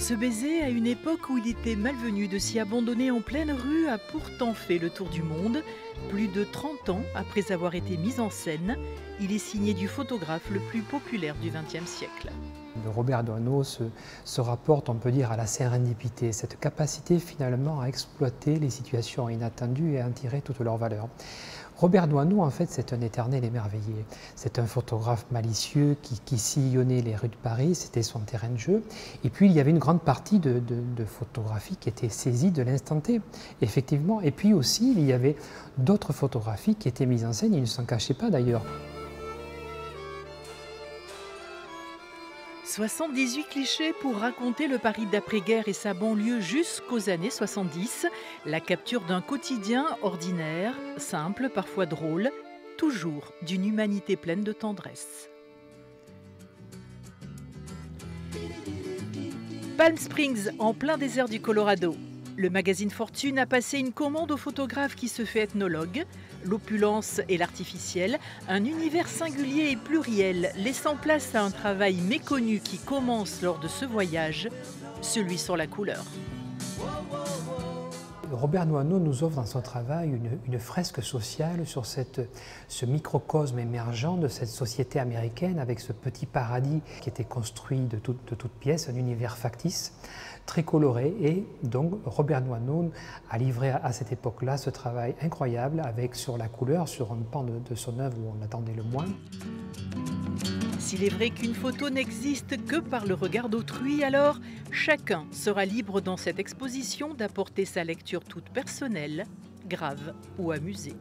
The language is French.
Ce baiser, à une époque où il était malvenu de s'y abandonner en pleine rue, a pourtant fait le tour du monde. Plus de 30 ans après avoir été mis en scène, il est signé du photographe le plus populaire du XXe siècle. Robert Doisneau se rapporte, on peut dire, à la sérendipité, cette capacité finalement à exploiter les situations inattendues et à en tirer toute leur valeur. Robert Doisneau, en fait, c'est un éternel émerveillé. C'est un photographe malicieux qui sillonnait les rues de Paris, c'était son terrain de jeu. Et puis, il y avait une grande partie de photographie qui était saisie de l'instant T, effectivement. Et puis aussi, il y avait d'autres photographies qui étaient mises en scène, il ne s'en cachait pas d'ailleurs. 78 clichés pour raconter le Paris d'après-guerre et sa banlieue jusqu'aux années 70. La capture d'un quotidien ordinaire, simple, parfois drôle, toujours d'une humanité pleine de tendresse. Palm Springs, en plein désert du Colorado. Le magazine Fortune a passé une commande au photographe qui se fait ethnologue. L'opulence et l'artificiel, un univers singulier et pluriel, laissant place à un travail méconnu qui commence lors de ce voyage, celui sur la couleur. Robert Doisneau nous offre dans son travail une fresque sociale sur ce microcosme émergent de cette société américaine avec ce petit paradis qui était construit de toutes pièces, un univers factice, très coloré. Et donc Robert Doisneau a livré à cette époque-là ce travail incroyable avec sur la couleur, sur un pan de son œuvre où on attendait le moins. S'il est vrai qu'une photo n'existe que par le regard d'autrui, alors chacun sera libre dans cette exposition d'apporter sa lecture toute personnelle, grave ou amusée.